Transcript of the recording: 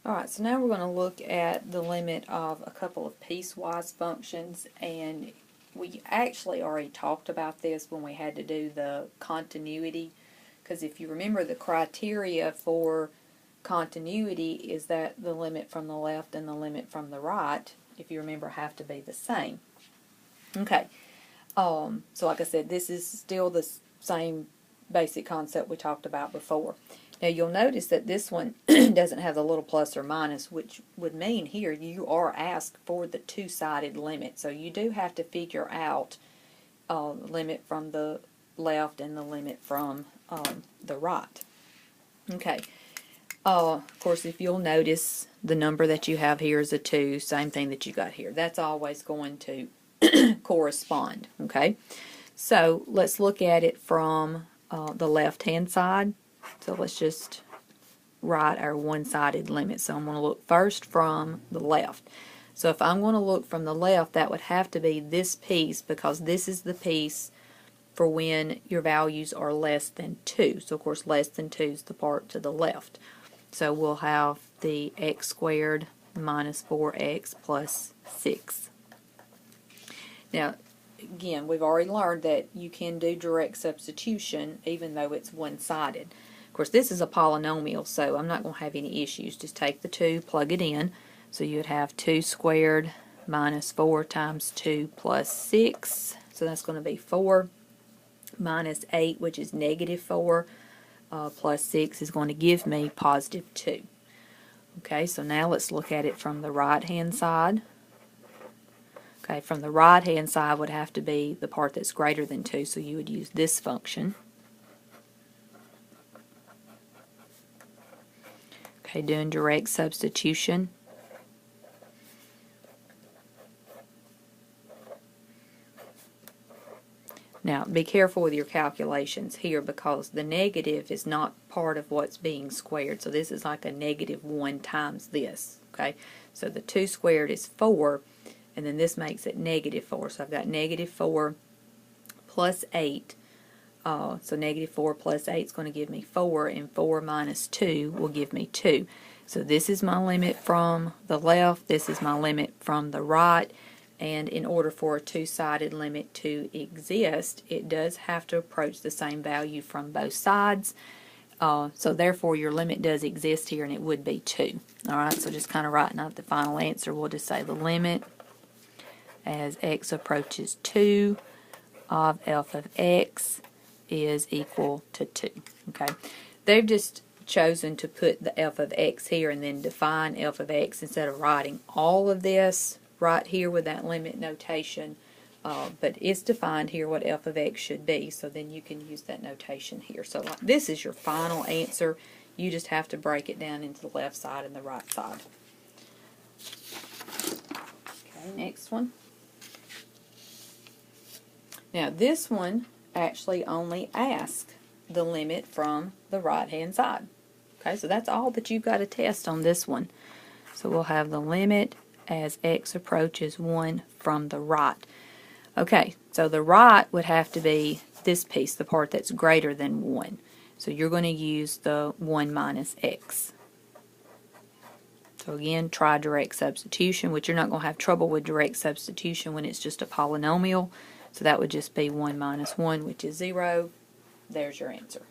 Alright, so now we're going to look at the limit of a couple of piecewise functions, and we actually already talked about this when we had to do the continuity, because if you remember, the criteria for continuity is that the limit from the left and the limit from the right, if you remember, have to be the same. Okay, so like I said, this is still the same basic concept we talked about before. Now you'll notice that this one doesn't have the little plus or minus, which would mean here you are asked for the two-sided limit. So you do have to figure out the limit from the left and the limit from the right. Okay. Of course, if you'll notice, the number that you have here is a 2, same thing that you got here. That's always going to correspond. Okay. So let's look at it from the left-hand side. So let's just write our one-sided limit. So I'm going to look first from the left. So if I'm going to look from the left, that would have to be this piece, because this is the piece for when your values are less than 2. So of course less than 2 is the part to the left. So we'll have the x squared minus 4x plus 6. Now again, we've already learned that you can do direct substitution even though it's one-sided. Of course, this is a polynomial, so I'm not going to have any issues. Just take the 2, plug it in. So you would have 2 squared minus 4 times 2 plus 6. So that's going to be 4 minus 8, which is negative 4, plus 6 is going to give me positive 2. Okay, so now let's look at it from the right-hand side. Okay, from the right-hand side would have to be the part that's greater than 2, so you would use this function. Okay, doing direct substitution. Now, be careful with your calculations here, because the negative is not part of what's being squared. So this is like a negative 1 times this. Okay, so the 2 squared is 4, and then this makes it negative 4. So I've got negative 4 plus 8. So negative 4 plus 8 is going to give me 4, and 4 minus 2 will give me 2. So this is my limit from the left, this is my limit from the right, and in order for a two-sided limit to exist, it does have to approach the same value from both sides. So therefore your limit does exist here, and it would be 2. Alright, so just kind of writing out the final answer, we'll just say the limit as x approaches 2 of f of x is equal to 2. Okay, they've just chosen to put the f of x here and then define f of x instead of writing all of this right here with that limit notation, but it's defined here what f of x should be, so then you can use that notation here. So like, this is your final answer. You just have to break it down into the left side and the right side. Okay, next one. Now this one actually only asks the limit from the right hand side. Okay, so that's all that you've got to test on this one. So we'll have the limit as x approaches 1 from the right. Okay, so the right would have to be this piece, the part that's greater than 1. So you're going to use the 1 minus x. So again, try direct substitution, which you're not going to have trouble with direct substitution when it's just a polynomial. So that would just be 1 minus 1, which is 0. There's your answer.